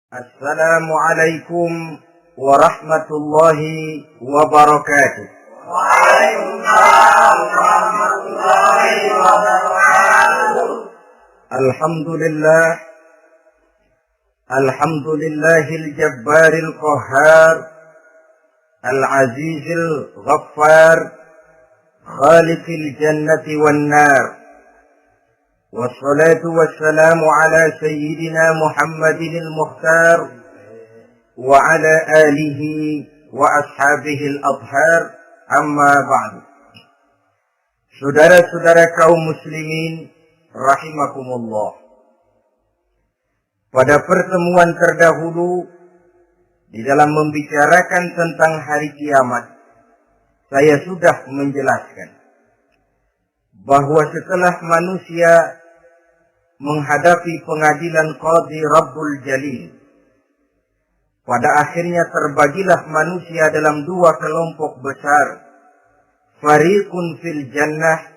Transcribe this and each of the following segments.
Assalamualaikum warahmatullahi wabarakatuh. Waalaikumsalam warahmatullahi wabarakatuh. Alhamdulillahil jabbaril qahhar, al-azizil ghaffar, khaliqil jannati wan nar. Wassalatu wassalamu ala sayyidina Muhammadinil Mukhtar wa ala alihi wa ashabihil adhar, amma ba'du. Saudara-saudara kaum muslimin rahimakumullah. Pada pertemuan terdahulu di dalam membicarakan tentang hari kiamat, saya sudah menjelaskan bahwa setelah manusia menghadapi pengadilan Qadhi Rabbul Jalil, pada akhirnya terbagilah manusia dalam dua kelompok besar, fariqun fil jannah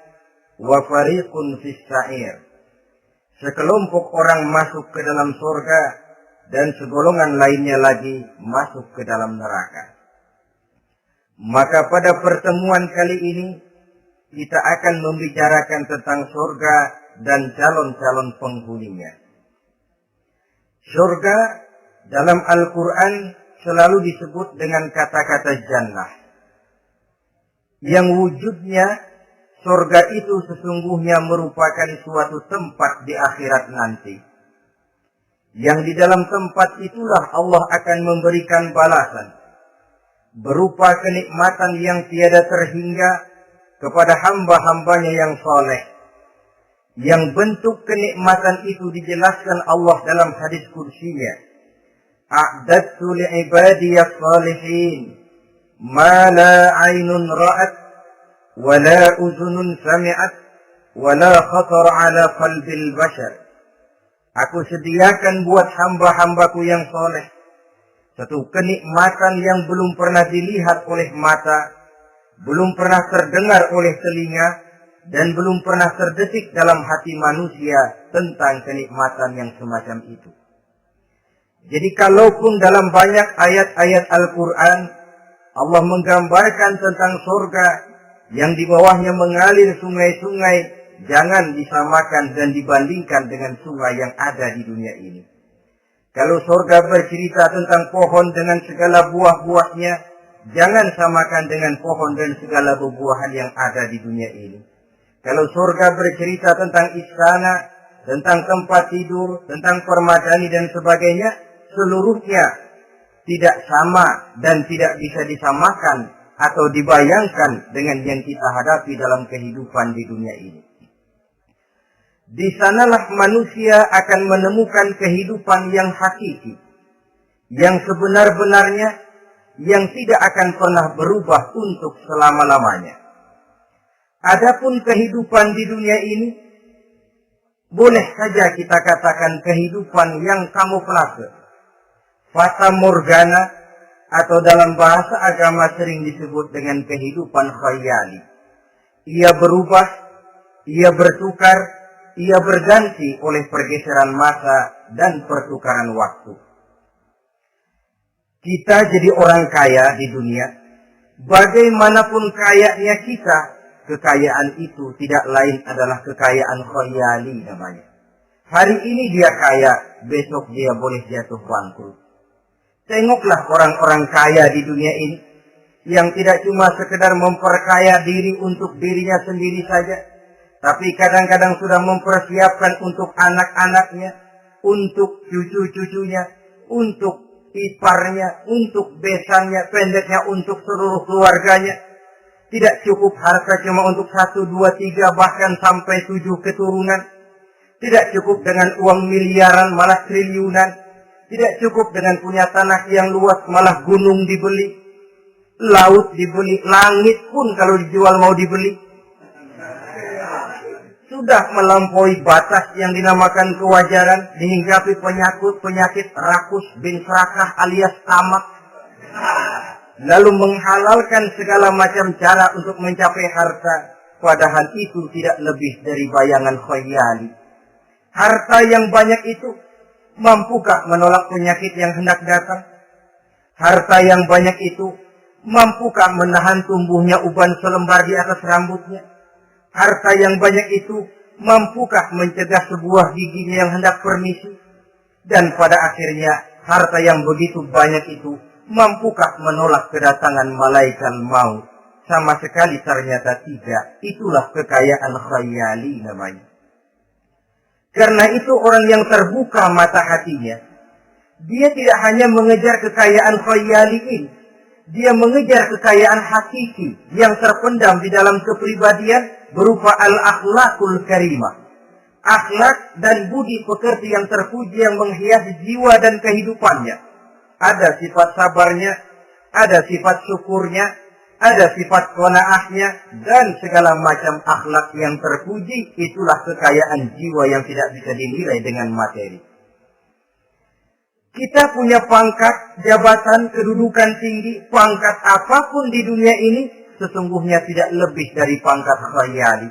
wa fariqun fis sa'ir. Sekelompok orang masuk ke dalam surga dan segolongan lainnya lagi masuk ke dalam neraka. Maka pada pertemuan kali ini kita akan membicarakan tentang surga dan calon-calon penghuninya. Surga dalam Al-Quran selalu disebut dengan kata-kata jannah, yang wujudnya surga itu sesungguhnya merupakan suatu tempat di akhirat nanti, yang di dalam tempat itulah Allah akan memberikan balasan berupa kenikmatan yang tiada terhingga kepada hamba-hambanya yang saleh, yang bentuk kenikmatan itu dijelaskan Allah dalam hadis kursinya. A'dadtu li'ibadiyas salihin ma la aynun ra'at wa la uzunun sami'at wa la khatar ala qalbil bashar. Aku sediakan buat hamba-hambaku yang saleh satu kenikmatan yang belum pernah dilihat oleh mata, belum pernah terdengar oleh telinga, dan belum pernah terdetik dalam hati manusia tentang kenikmatan yang semacam itu. Jadi kalaupun dalam banyak ayat-ayat Al-Quran Allah menggambarkan tentang surga yang di bawahnya mengalir sungai-sungai, jangan disamakan dan dibandingkan dengan sungai yang ada di dunia ini. Kalau surga bercerita tentang pohon dengan segala buah-buahnya, jangan samakan dengan pohon dan segala buah-buahan yang ada di dunia ini. Kalau surga bercerita tentang istana, tentang tempat tidur, tentang permadani dan sebagainya, seluruhnya tidak sama dan tidak bisa disamakan atau dibayangkan dengan yang kita hadapi dalam kehidupan di dunia ini. Di sanalah manusia akan menemukan kehidupan yang hakiki, yang sebenar-benarnya, yang tidak akan pernah berubah untuk selama-lamanya. Adapun kehidupan di dunia ini, boleh saja kita katakan kehidupan yang kamuflase, fata morgana, atau dalam bahasa agama sering disebut dengan kehidupan khayali. Ia berubah, ia bertukar, ia berganti oleh pergeseran masa dan pertukaran waktu. Kita jadi orang kaya di dunia, bagaimanapun kayanya kita, kekayaan itu tidak lain adalah kekayaan khayali namanya. Hari ini dia kaya, besok dia boleh jatuh bangkrut. Tengoklah orang-orang kaya di dunia ini, yang tidak cuma sekedar memperkaya diri untuk dirinya sendiri saja, tapi kadang-kadang sudah mempersiapkan untuk anak-anaknya, untuk cucu-cucunya, untuk iparnya, untuk besannya, pendeknya untuk seluruh keluarganya. Tidak cukup harta cuma untuk 1, 2, 3, bahkan sampai 7 keturunan. Tidak cukup dengan uang miliaran, malah triliunan. Tidak cukup dengan punya tanah yang luas, malah gunung dibeli, laut dibeli, langit pun kalau dijual mau dibeli. Sudah melampaui batas yang dinamakan kewajaran, dihinggapi penyakit rakus bin serakah alias tamak. Lalu menghalalkan segala macam cara untuk mencapai harta, padahal itu tidak lebih dari bayangan khayali. Harta yang banyak itu mampukah menolak penyakit yang hendak datang? Harta yang banyak itu, mampukah menahan tumbuhnya uban selembar di atas rambutnya? Harta yang banyak itu, mampukah mencegah sebuah giginya yang hendak permisi? Dan pada akhirnya, harta yang begitu banyak itu, mampukah menolak kedatangan malaikat maut? Sama sekali ternyata tidak. Itulah kekayaan khayali namanya. Karena itu orang yang terbuka mata hatinya, dia tidak hanya mengejar kekayaan khayali ini, dia mengejar kekayaan hakiki yang terpendam di dalam kepribadian berupa al-akhlakul karimah. Akhlak dan budi pekerti yang terpuji yang menghiasi jiwa dan kehidupannya. Ada sifat sabarnya, ada sifat syukurnya, ada sifat qanaahnya, dan segala macam akhlak yang terpuji. Itulah kekayaan jiwa yang tidak bisa dinilai dengan materi. Kita punya pangkat, jabatan, kedudukan tinggi, pangkat apapun di dunia ini, sesungguhnya tidak lebih dari pangkat khayali.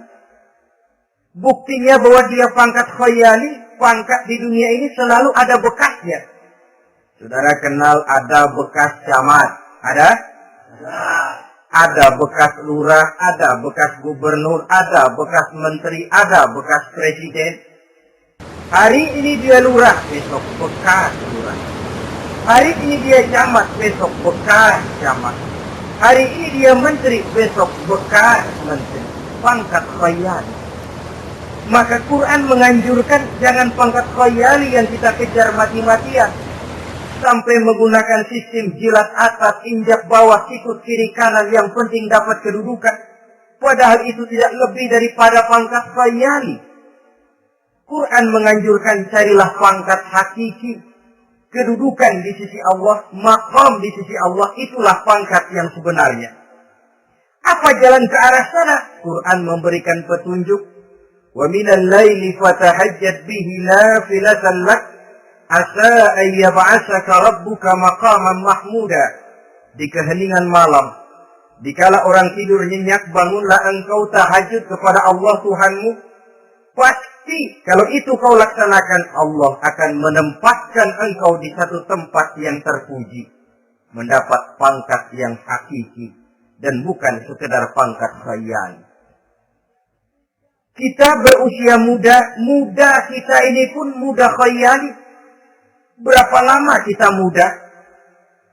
Buktinya bahwa dia pangkat khayali, pangkat di dunia ini selalu ada bekasnya. Saudara kenal ada bekas camat, ada? Ada bekas lurah, ada bekas gubernur, ada bekas menteri, ada bekas presiden. Hari ini dia lurah, besok bekas lurah. Hari ini dia camat, besok bekas camat. Hari ini dia menteri, besok bekas menteri. Pangkat khayali. Maka Quran menganjurkan jangan pangkat khayali yang kita kejar mati-matian. Sampai menggunakan sistem jilat atas, injak bawah, sikut kiri kanan, yang penting dapat kedudukan. Padahal itu tidak lebih daripada pangkat khayali. Quran menganjurkan carilah pangkat hakiki. Kedudukan di sisi Allah, maqam di sisi Allah, itulah pangkat yang sebenarnya. Apa jalan ke arah sana? Quran memberikan petunjuk. Wa minal laili fatahajjat bihi nafilatan lak. Asa ayyab'asaka rabbuka maqaman mahmuda. Di keheningan malam, dikala orang tidur nyenyak, bangunlah engkau tahajud kepada Allah Tuhanmu. Pasti kalau itu kau laksanakan, Allah akan menempatkan engkau di satu tempat yang terpuji, mendapat pangkat yang hakiki dan bukan sekedar pangkat khayal. Kita berusia muda kita ini pun muda khayali. Berapa lama kita muda?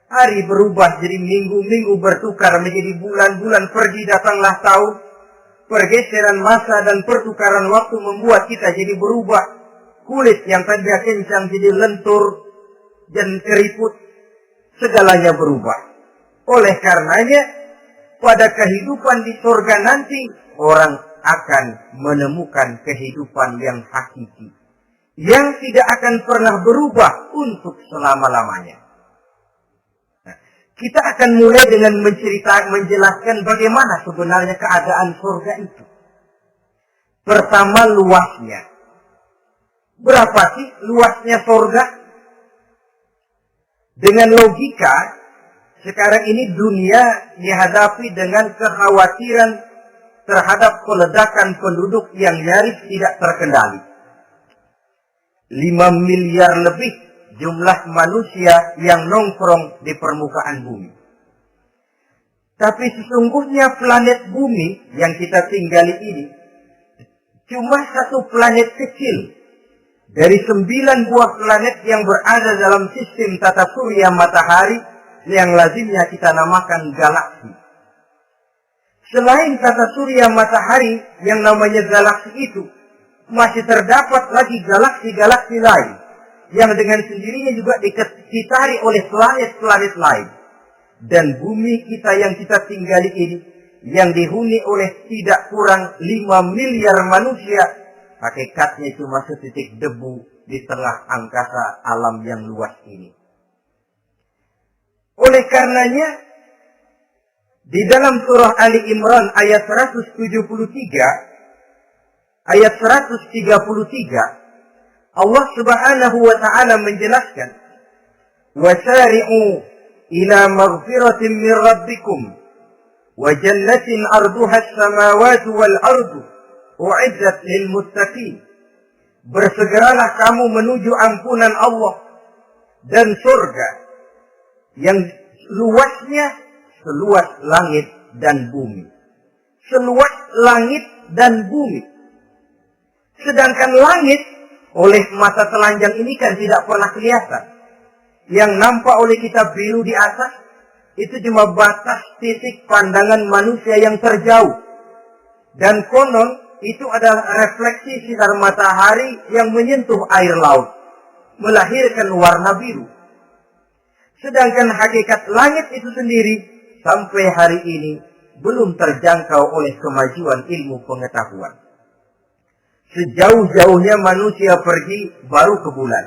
Hari berubah jadi minggu, minggu bertukar menjadi bulan, bulan pergi datanglah tahun. Pergeseran masa dan pertukaran waktu membuat kita jadi berubah. Kulit yang tadinya kencang jadi lentur dan keriput. Segalanya berubah. Oleh karenanya, pada kehidupan di surga nanti, orang akan menemukan kehidupan yang hakiki, yang tidak akan pernah berubah untuk selama-lamanya. Nah, kita akan mulai dengan menjelaskan bagaimana sebenarnya keadaan surga itu. Pertama, luasnya. Berapa sih luasnya surga? Dengan logika, sekarang ini dunia dihadapi dengan kekhawatiran terhadap peledakan penduduk yang nyaris tidak terkendali. 5 miliar lebih jumlah manusia yang nongkrong di permukaan bumi. Tapi sesungguhnya planet bumi yang kita tinggali ini cuma satu planet kecil dari 9 buah planet yang berada dalam sistem tata surya matahari yang lazimnya kita namakan galaksi. Selain tata surya matahari yang namanya galaksi itu, masih terdapat lagi galaksi-galaksi lain yang dengan sendirinya juga dikelilingi oleh planet-planet lain. Dan bumi kita yang kita tinggali ini, yang dihuni oleh tidak kurang 5 miliar manusia, hakikatnya cuma setitik debu di tengah angkasa alam yang luas ini. Oleh karenanya, di dalam surah Ali Imran ayat 173, ayat 133, Allah Subhanahu wa taala menjelaskan, "Wasari'u ila maghfiratin min rabbikum wa jannatin 'arduha as-samawati wal ardu u'iddat lil muttaqin." bersegeralah kamu menuju ampunan Allah dan surga yang luasnya seluas langit dan bumi. Seluas langit dan bumi. Sedangkan langit oleh mata telanjang ini kan tidak pernah kelihatan. Yang nampak oleh kita biru di atas itu cuma batas titik pandangan manusia yang terjauh. Dan konon itu adalah refleksi sinar matahari yang menyentuh air laut, melahirkan warna biru. Sedangkan hakikat langit itu sendiri sampai hari ini belum terjangkau oleh kemajuan ilmu pengetahuan. Sejauh-jauhnya manusia pergi baru ke bulan.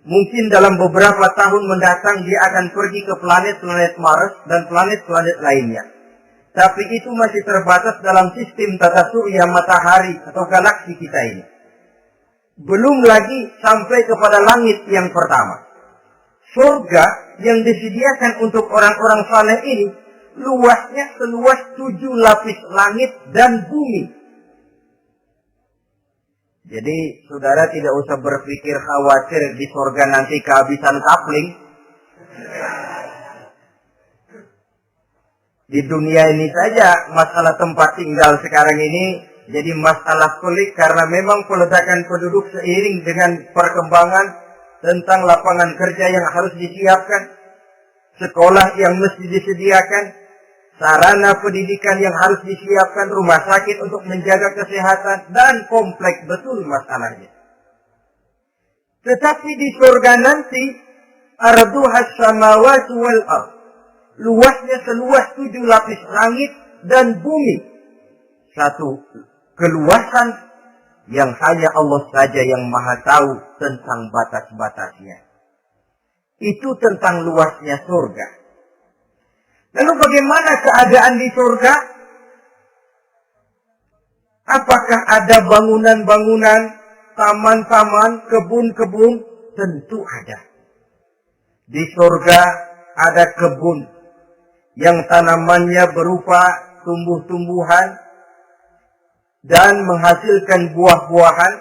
Mungkin dalam beberapa tahun mendatang dia akan pergi ke planet-planet Mars dan planet-planet lainnya. Tapi itu masih terbatas dalam sistem tata surya matahari atau galaksi kita ini. Belum lagi sampai kepada langit yang pertama. Surga yang disediakan untuk orang-orang saleh ini luasnya seluas 7 lapis langit dan bumi. Jadi saudara tidak usah berpikir khawatir di surga nanti kehabisan kapling. Di dunia ini saja masalah tempat tinggal sekarang ini jadi masalah pelik karena memang peletakan penduduk seiring dengan perkembangan tentang lapangan kerja yang harus disiapkan, sekolah yang mesti disediakan, sarana pendidikan yang harus disiapkan, rumah sakit untuk menjaga kesehatan, dan kompleks betul masalahnya. Tetapi di surga nanti, arduhas samawati wal ardh, luasnya seluas 7 lapis langit dan bumi. Satu keluasan yang hanya Allah saja yang maha tahu tentang batas-batasnya. Itu tentang luasnya surga. Lalu bagaimana keadaan di surga? Apakah ada bangunan-bangunan, taman-taman, kebun-kebun? Tentu ada. Di surga ada kebun yang tanamannya berupa tumbuh-tumbuhan dan menghasilkan buah-buahan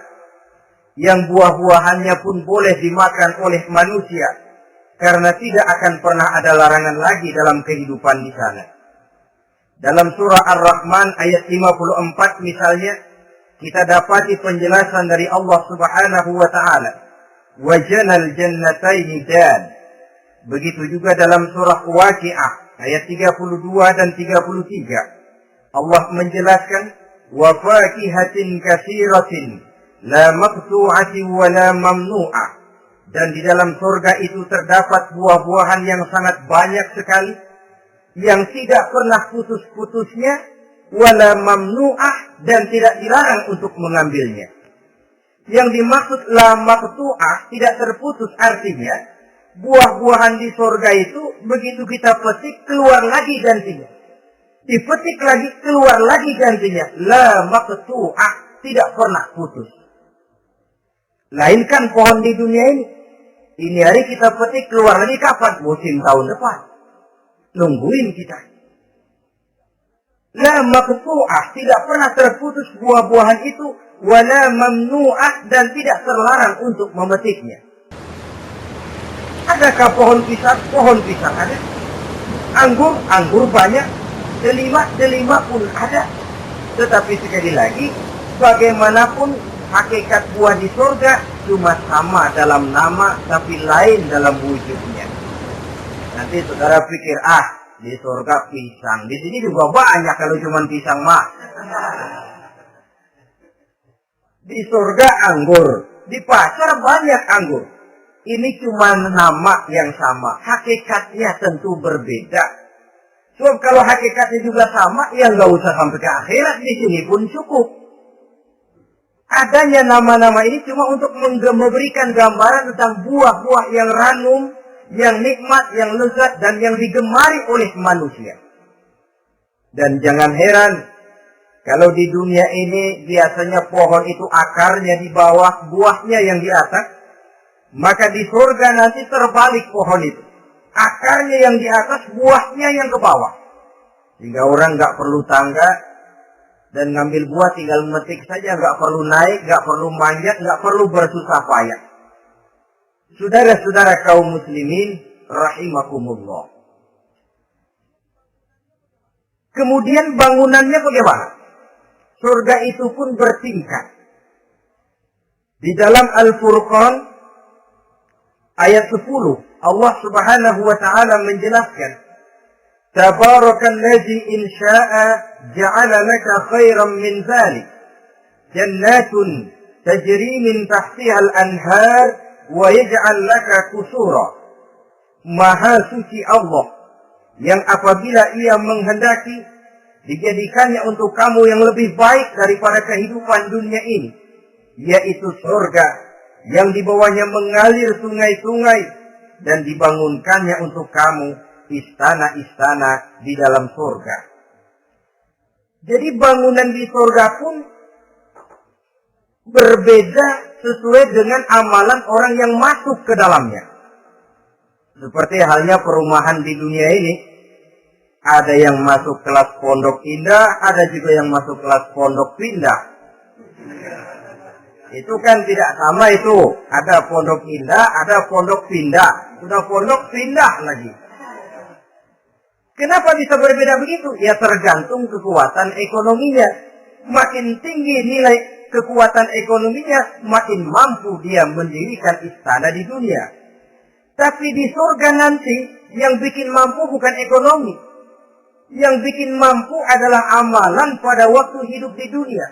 yang buah-buahannya pun boleh dimakan oleh manusia karena tidak akan pernah ada larangan lagi dalam kehidupan di sana. Dalam surah Ar-Rahman ayat 54 misalnya kita dapati penjelasan dari Allah Subhanahu wa taala, "Wa janal jannataini dan." Begitu juga dalam surah Waqiah ayat 32 dan 33. Allah menjelaskan, "Wa fakihatin katsiratin la maqtu'atin wa la mamnu'ah." Dan di dalam surga itu terdapat buah-buahan yang sangat banyak sekali yang tidak pernah putus-putusnya, wala mamnu'ah, dan tidak dilarang untuk mengambilnya. Yang dimaksud la maqtu'ah, tidak terputus, artinya buah-buahan di surga itu begitu kita petik keluar lagi gantinya. Dipetik lagi keluar lagi gantinya. La maqtu'ah, tidak pernah putus. Lainkan pohon di dunia ini. Ini hari kita petik keluar lagi kapan? Musim tahun depan. Nungguin kita. La maqtu'ah, tidak pernah terputus buah-buahan itu, wala mamnu'ah, dan tidak terlarang untuk memetiknya. Adakah pohon pisang? Pohon pisang ada. Anggur? Anggur banyak. Delima pun ada. Tetapi sekali lagi, bagaimanapun hakikat buah di surga cuma sama dalam nama, tapi lain dalam wujudnya. Nanti saudara pikir, di surga pisang. Di sini juga banyak kalau cuma pisang mah. Di surga anggur. Di pasar banyak anggur. Ini cuma nama yang sama. Hakikatnya tentu berbeda. Sebab kalau hakikatnya juga sama, ya nggak usah sampai ke akhirat. Di sini pun cukup. Adanya nama-nama ini cuma untuk memberikan gambaran tentang buah-buah yang ranum, yang nikmat, yang lezat, dan yang digemari oleh manusia. Dan jangan heran, kalau di dunia ini biasanya pohon itu akarnya di bawah, buahnya yang di atas. Maka di surga nanti terbalik pohon itu. Akarnya yang di atas, buahnya yang ke bawah. Sehingga orang nggak perlu tangga, Dan ngambil buah tinggal metik saja, nggak perlu naik, nggak perlu manjat, nggak perlu bersusah payah. Saudara-saudara kaum muslimin, rahimakumullah. Kemudian bangunannya bagaimana? Surga itu pun bertingkat. Di dalam Al-Furqan ayat 10, Allah Subhanahu wa taala menjelaskan, Tabarakalladzi in syaa'a ja'ala laka khairan min dzalik jannatun tajri min tahtiha al-anhar wa yaj'al laka qusura. Maha suci Allah yang apabila ia menghendaki dijadikannya untuk kamu yang lebih baik daripada kehidupan dunia ini, yaitu surga yang di bawahnya mengalir sungai-sungai, dan dibangunkannya untuk kamu istana-istana di dalam surga. Jadi bangunan di surga pun berbeda sesuai dengan amalan orang yang masuk ke dalamnya. Seperti halnya perumahan di dunia ini, ada yang masuk kelas pondok indah, ada juga yang masuk kelas pondok pindah. Itu kan tidak sama itu. Ada pondok indah, ada pondok pindah. Sudah pondok pindah lagi. Kenapa bisa berbeda begitu? Ya tergantung kekuatan ekonominya. Makin tinggi nilai kekuatan ekonominya, makin mampu dia mendirikan istana di dunia. Tapi di surga nanti, yang bikin mampu bukan ekonomi. Yang bikin mampu adalah amalan pada waktu hidup di dunia.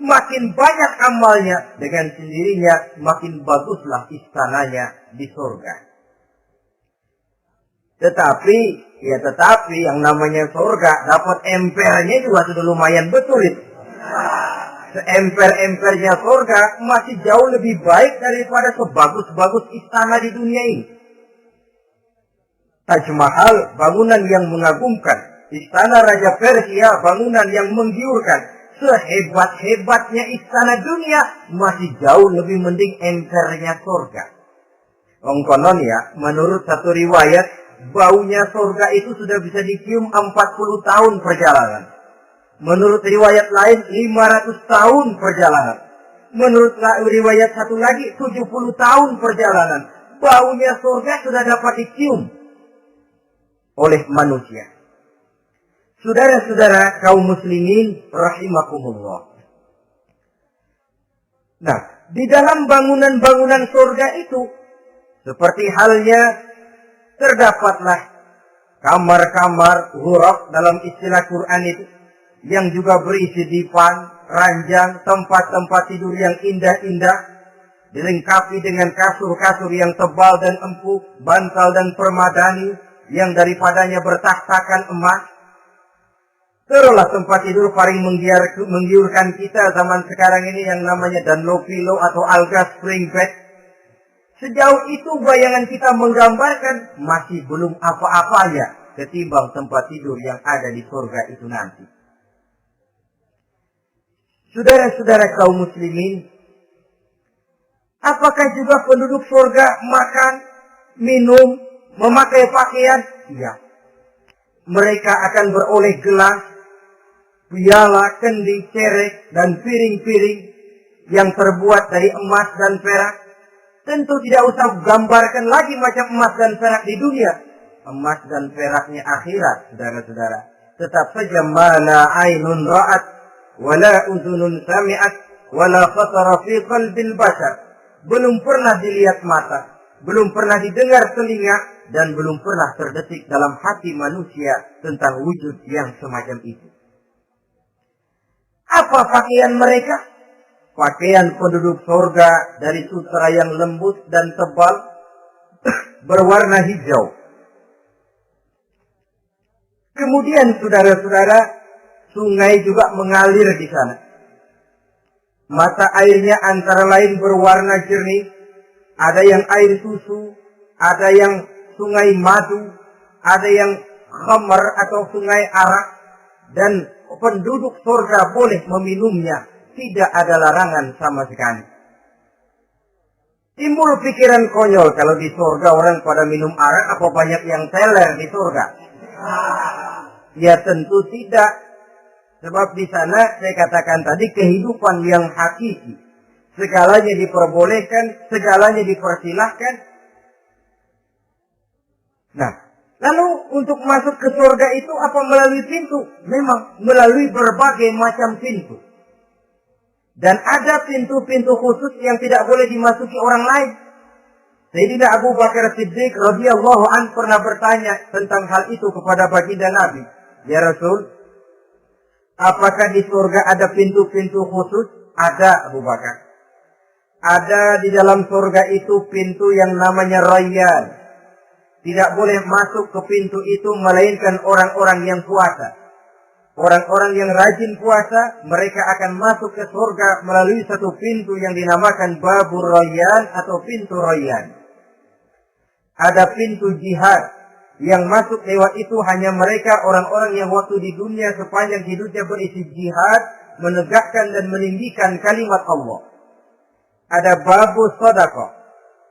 Makin banyak amalnya, dengan sendirinya makin baguslah istananya di surga. Tetapi yang namanya surga, dapat empernya juga sudah lumayan betul itu. Seemper-empernya surga masih jauh lebih baik daripada sebagus-bagus istana di dunia ini. Taj Mahal, bangunan yang mengagumkan. Istana Raja Persia, bangunan yang menggiurkan. Sehebat-hebatnya istana dunia, masih jauh lebih mending empernya surga. Konon ya, menurut satu riwayat, baunya surga itu sudah bisa dicium 40 tahun perjalanan. Menurut riwayat lain 500 tahun perjalanan. Menurut riwayat satu lagi 70 tahun perjalanan. Baunya surga sudah dapat dicium oleh manusia. Saudara-saudara kaum muslimin rahimakumullah. Nah, di dalam bangunan-bangunan surga itu, seperti halnya terdapatlah kamar-kamar ghuraf dalam istilah Quran itu, yang juga berisi divan, ranjang, tempat-tempat tidur yang indah-indah, dilengkapi dengan kasur-kasur yang tebal dan empuk, bantal dan permadani yang daripadanya bertahtakan emas. Terulah tempat tidur paling menggiurkan kita zaman sekarang ini yang namanya Dunlopillow atau Alga Spring Bed. Sejauh itu bayangan kita menggambarkan masih belum apa-apanya ketimbang tempat tidur yang ada di surga itu nanti. Saudara-saudara kaum muslimin, apakah juga penduduk surga makan, minum, memakai pakaian? Iya. Mereka akan beroleh gelas, piala, kendi, cerek, dan piring-piring yang terbuat dari emas dan perak. Tentu tidak usah gambarkan lagi macam emas dan perak di dunia. Emas dan peraknya akhirat, saudara-saudara. Tetap saja mana ainun ra'at, wala udhunun sami'at, wala khatara fi qalbil bashar. Belum pernah dilihat mata, belum pernah didengar telinga, dan belum pernah terdetik dalam hati manusia tentang wujud yang semacam itu. Apa pakaian mereka? Pakaian penduduk surga dari sutra yang lembut dan tebal, berwarna hijau. Kemudian saudara-saudara, sungai juga mengalir di sana. Mata airnya antara lain berwarna jernih, ada yang air susu, ada yang sungai madu, ada yang khamar atau sungai arak, dan penduduk surga boleh meminumnya. Tidak ada larangan sama sekali. Timbul pikiran konyol, kalau di surga orang pada minum arak, apa banyak yang teler di surga? Ya tentu tidak. Sebab di sana saya katakan tadi kehidupan yang hakiki. Segalanya diperbolehkan, segalanya dipersilahkan. Nah, lalu untuk masuk ke surga itu apa melalui pintu? Memang melalui berbagai macam pintu. Dan ada pintu-pintu khusus yang tidak boleh dimasuki orang lain. Sayyidina Abu Bakar Siddiq radhiyallahu an pernah bertanya tentang hal itu kepada baginda Nabi. Ya Rasul, apakah di surga ada pintu-pintu khusus? Ada, Abu Bakar. Ada di dalam surga itu pintu yang namanya Rayyan. Tidak boleh masuk ke pintu itu melainkan orang-orang yang puasa. Orang-orang yang rajin puasa, mereka akan masuk ke surga melalui satu pintu yang dinamakan Babur Rayyan atau pintu Rayyan. Ada pintu jihad yang masuk lewat itu hanya mereka orang-orang yang waktu di dunia sepanjang hidupnya berisi jihad, menegakkan dan meninggikan kalimat Allah. Ada babu sedekah,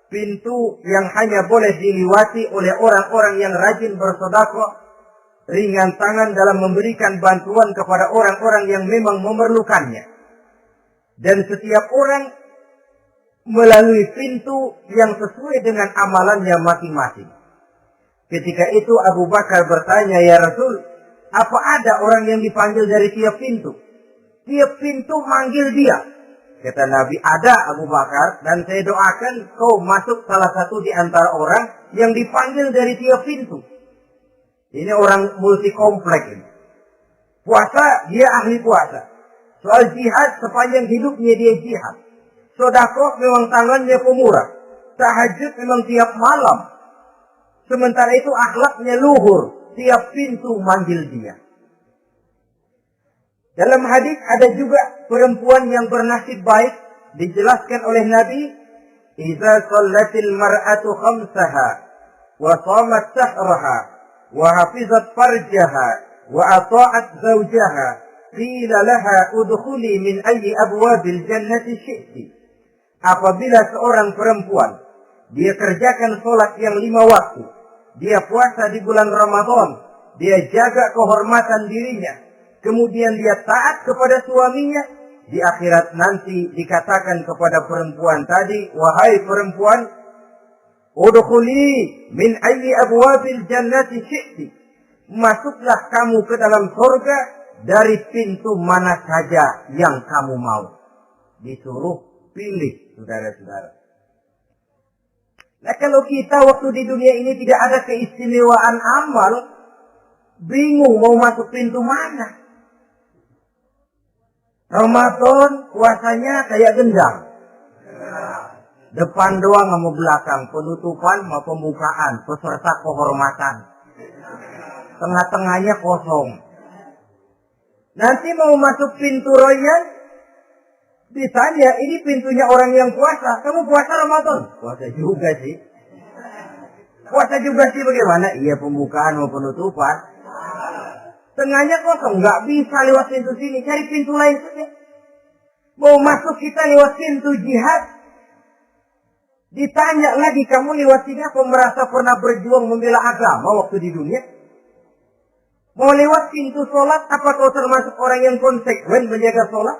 pintu yang hanya boleh dilewati oleh orang-orang yang rajin bersedekah, ringan tangan dalam memberikan bantuan kepada orang-orang yang memang memerlukannya. Dan setiap orang melalui pintu yang sesuai dengan amalannya masing-masing. Ketika itu Abu Bakar bertanya, ya Rasul, apa ada orang yang dipanggil dari tiap pintu? Tiap pintu manggil dia. Kata Nabi, ada Abu Bakar, dan saya doakan kau masuk salah satu di antara orang yang dipanggil dari tiap pintu. Ini orang multi komplek ini. Puasa, dia ahli puasa. Soal jihad, sepanjang hidupnya dia jihad. Sedekah memang tangannya pemurah. Tahajud memang tiap malam. Sementara itu akhlaknya luhur. Tiap pintu manggil dia. Dalam hadis ada juga perempuan yang bernasib baik. Dijelaskan oleh Nabi. Iza sallatil mar'atu khamsaha. Wa shamat sahraha. Wa hafizat farjaha. Wa ata'at zawjaha. Qila laha udkhuli min ayyi abwabil jannati syi'ti. Apabila seorang perempuan, dia kerjakan sholat yang 5 waktu, dia puasa di bulan Ramadan, dia jaga kehormatan dirinya, kemudian dia taat kepada suaminya, di akhirat nanti dikatakan kepada perempuan tadi, wahai perempuan, udkhuli min ayyi abwabil jannati syi'ti. Masuklah kamu ke dalam surga dari pintu mana saja yang kamu mau. Disuruh pilih, saudara-saudara. Nah, kalau kita waktu di dunia ini tidak ada keistimewaan amal, bingung mau masuk pintu mana. Ramadan puasanya kayak gendang. Depan doang sama belakang, penutupan sama pembukaan, peserta kehormatan. Tengah-tengahnya kosong. Nanti mau masuk pintu Rayyan, ditanya, ini pintunya orang yang puasa. Kamu puasa Ramadan? Puasa juga sih. Puasa juga sih bagaimana? Iya, pembukaan mau penutupan. Tengahnya kosong. Nggak bisa lewat pintu sini. Cari pintu lain saja. Mau masuk kita lewat pintu jihad. Ditanya lagi, kamu lewat sini apa merasa pernah berjuang membela agama waktu di dunia? Mau lewat pintu sholat, apa kau termasuk orang yang konsekuen menjaga sholat?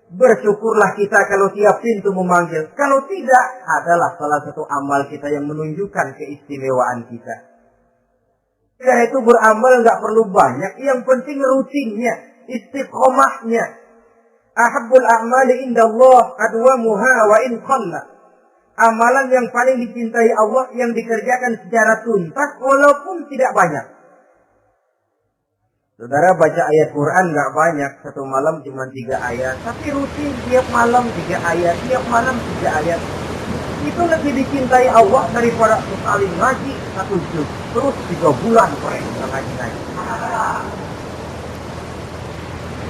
Bersyukurlah kita kalau tiap pintu memanggil. Kalau tidak, adalah salah satu amal kita yang menunjukkan keistimewaan kita. Karena itu beramal nggak perlu banyak. Yang penting rutinnya, istiqomahnya. Ahabbul a'mali indallah adwamuha wa in qalla. Amalan yang paling dicintai Allah yang dikerjakan secara tuntas walaupun tidak banyak. Saudara baca ayat Quran nggak banyak, satu malam cuma 3 ayat, tapi rutin tiap malam 3 ayat, tiap malam 3 ayat. Itu lebih dicintai Allah daripada sekali ngaji 1 juz, terus 3 bulan keren ngaji.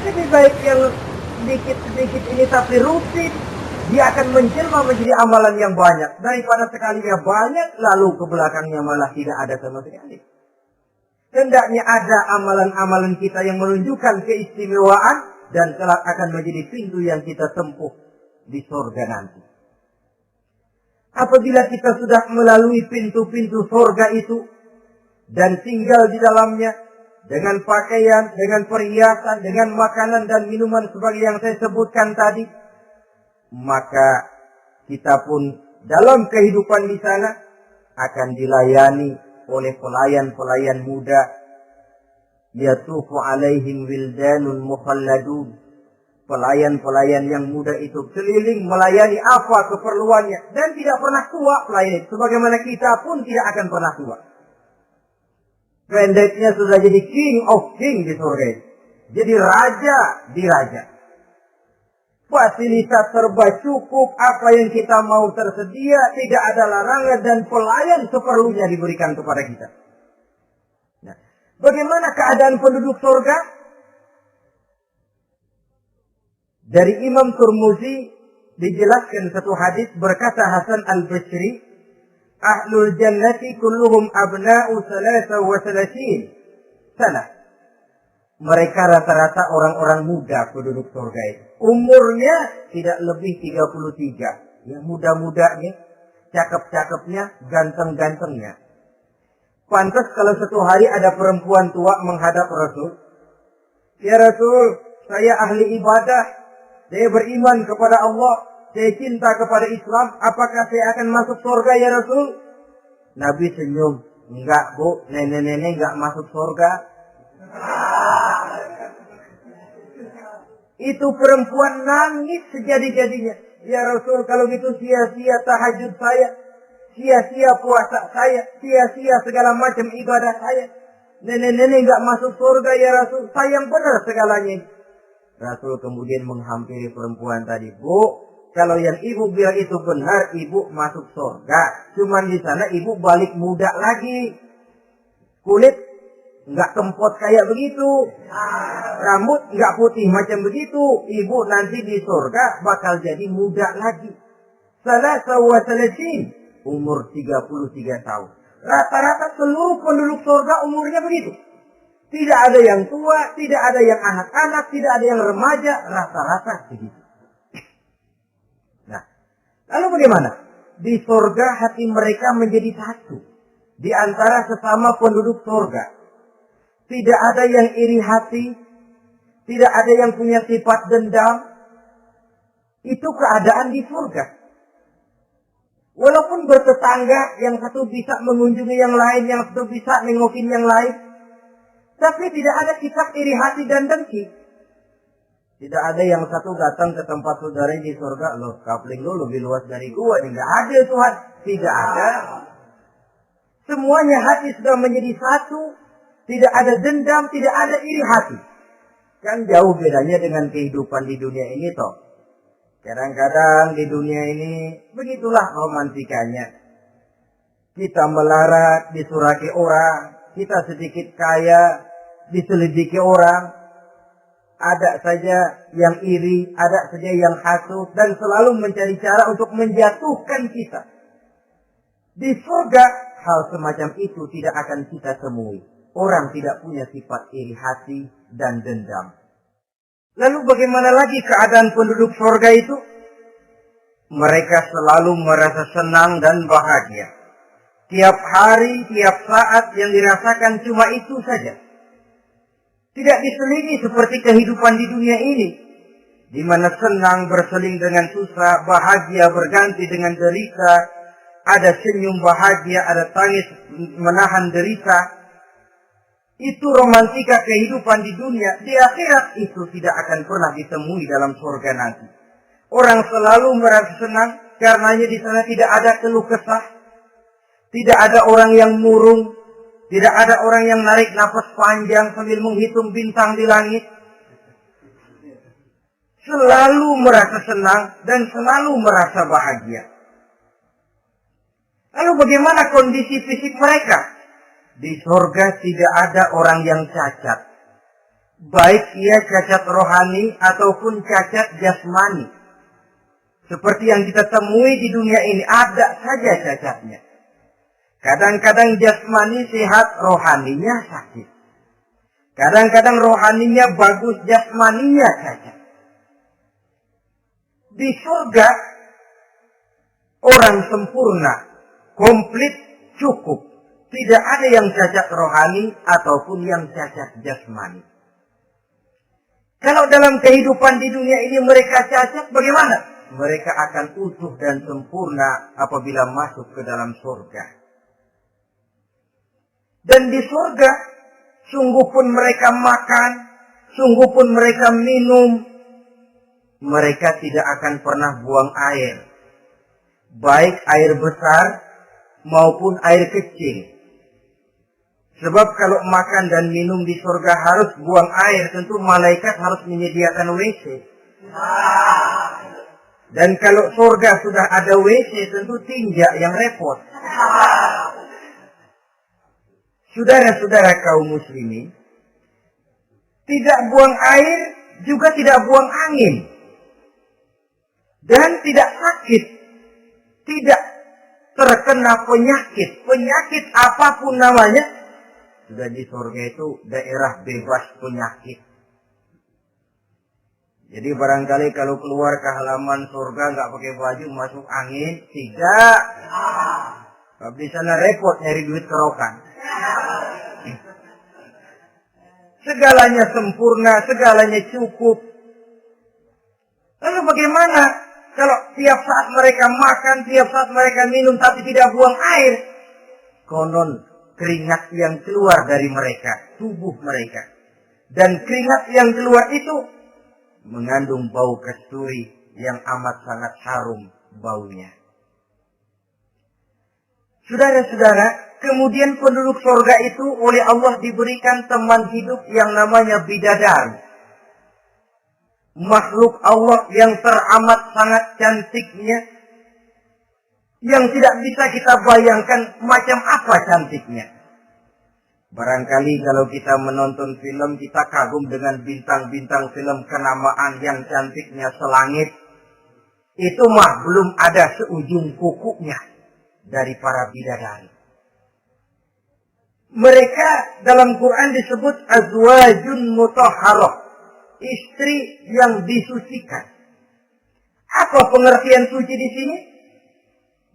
Lebih baik yang sedikit-sedikit ini tapi rutin, dia akan menjelma menjadi amalan yang banyak daripada sekalinya banyak lalu ke belakangnya malah tidak ada sama sekali. Hendaknya ada amalan-amalan kita yang menunjukkan keistimewaan dan kelak akan menjadi pintu yang kita tempuh di surga nanti. Apabila kita sudah melalui pintu-pintu surga itu dan tinggal di dalamnya, dengan pakaian, dengan perhiasan, dengan makanan dan minuman sebagai yang saya sebutkan tadi, maka kita pun dalam kehidupan di sana akan dilayani oleh pelayan-pelayan muda. Yatufu alaihim wildanun mukhalladun. Pelayan-pelayan yang muda itu keliling melayani apa keperluannya. Dan tidak pernah tua pelayan itu. Sebagaimana kita pun tidak akan pernah tua. Pendeknya sudah jadi king of king di surga itu. Jadi raja di raja. Fasilitas serba cukup. Apa yang kita mau tersedia. Tidak ada larangan dan pelayan seperlunya diberikan kepada kita. Nah, bagaimana keadaan penduduk surga? Dari Imam Turmuzi dijelaskan satu hadis, berkata Hasan al-Basri, Ahlul jannati kulluhum abna'u 33 sana. Mereka rata-rata orang-orang muda penduduk surga itu. Umurnya tidak lebih 33. Yang muda-mudanya, cakep-cakepnya, ganteng-gantengnya. Pantas kalau satu hari ada perempuan tua menghadap Rasul. Ya Rasul, saya ahli ibadah. Saya beriman kepada Allah. Saya cinta kepada Islam. Apakah saya akan masuk surga ya Rasul? Nabi senyum. Enggak bu, nenek-nenek enggak masuk surga. Itu perempuan nangis sejadi-jadinya. Ya Rasul, kalau gitu sia-sia tahajud saya. Sia-sia puasa saya. Sia-sia segala macam ibadah saya. Nenek-nenek enggak masuk surga ya Rasul. Sayang benar segalanya. Rasul kemudian menghampiri perempuan tadi. Bu, kalau yang ibu bilang itu benar, ibu masuk surga. Cuman di sana ibu balik muda lagi. Kulit nggak kempot kayak begitu. Rambut nggak putih macam begitu. Ibu nanti di surga bakal jadi muda lagi. Salah sawasalasin. Umur 33 tahun. Rata-rata seluruh penduduk surga umurnya begitu. Tidak ada yang tua, tidak ada yang anak-anak, tidak ada yang remaja, rata-rata begitu. Nah, lalu bagaimana? Di surga hati mereka menjadi satu. Di antara sesama penduduk surga. Tidak ada yang iri hati, tidak ada yang punya sifat dendam. Itu keadaan di surga. Walaupun bertetangga, yang satu bisa mengunjungi yang lain, yang satu bisa nengokin yang lain. Tapi tidak ada sifat iri hati dan dengki. Tidak ada yang satu datang ke tempat saudara di surga. Loh, kapling lu lebih luas dari gua. Tidak ada Tuhan. Tidak ada. Semuanya hati sudah menjadi satu. Tidak ada dendam. Tidak ada iri hati. Kan jauh bedanya dengan kehidupan di dunia ini toh. Kadang-kadang di dunia ini begitulah romantikanya. Kita melarat, disuraki orang. Kita sedikit kaya, diselidiki orang. Ada saja yang iri, ada saja yang hasut. Dan selalu mencari cara untuk menjatuhkan kita. Di surga, hal semacam itu tidak akan kita temui. Orang tidak punya sifat iri hati dan dendam. Lalu bagaimana lagi keadaan penduduk surga itu? Mereka selalu merasa senang dan bahagia. Tiap hari, tiap saat yang dirasakan cuma itu saja. Tidak diselingi seperti kehidupan di dunia ini. Di mana senang berseling dengan susah, bahagia berganti dengan derita. Ada senyum bahagia, ada tangis menahan derita. Itu romantika kehidupan di dunia. Di akhirat itu tidak akan pernah ditemui dalam surga nanti. Orang selalu merasa senang karenanya di sana tidak ada keluh kesah. Tidak ada orang yang murung. Tidak ada orang yang narik napas panjang sambil menghitung bintang di langit. Selalu merasa senang dan selalu merasa bahagia. Lalu bagaimana kondisi fisik mereka? Di surga tidak ada orang yang cacat. Baik ia cacat rohani ataupun cacat jasmani. Seperti yang kita temui di dunia ini, ada saja cacatnya. Kadang-kadang jasmani sehat, rohaninya sakit. Kadang-kadang rohaninya bagus, jasmaninya cacat. Di surga, orang sempurna, komplit, cukup. Tidak ada yang cacat rohani ataupun yang cacat jasmani. Kalau dalam kehidupan di dunia ini mereka cacat, bagaimana? Mereka akan utuh dan sempurna apabila masuk ke dalam surga. Dan di surga, sungguh pun mereka makan, sungguh pun mereka minum, mereka tidak akan pernah buang air. Baik air besar maupun air kecil. Sebab kalau makan dan minum di surga harus buang air, tentu malaikat harus menyediakan WC. Dan kalau surga sudah ada WC, tentu tinja yang repot. Saudara-saudara kaum muslimin, tidak buang air, juga tidak buang angin. Dan tidak sakit. Tidak terkena penyakit. Penyakit apapun namanya, sudah di surga itu daerah bebas penyakit. Jadi barangkali kalau keluar ke halaman surga nggak pakai baju masuk angin, tidak. Kalau di sana repot nyari duit kerokan. Segalanya sempurna, segalanya cukup. Lalu bagaimana kalau tiap saat mereka makan, tiap saat mereka minum tapi tidak buang air? Konon keringat yang keluar dari mereka, tubuh mereka. Dan keringat yang keluar itu mengandung bau kasturi yang amat sangat harum baunya. Saudara-saudara, kemudian penduduk surga itu oleh Allah diberikan teman hidup yang namanya bidadari. Makhluk Allah yang teramat sangat cantiknya, yang tidak bisa kita bayangkan macam apa cantiknya. Barangkali kalau kita menonton film, kita kagum dengan bintang-bintang film kenamaan yang cantiknya selangit. Itu mah belum ada seujung kukunya dari para bidadari. Mereka dalam Quran disebut azwajun mutahharah, istri yang disucikan. Apa pengertian suci di sini?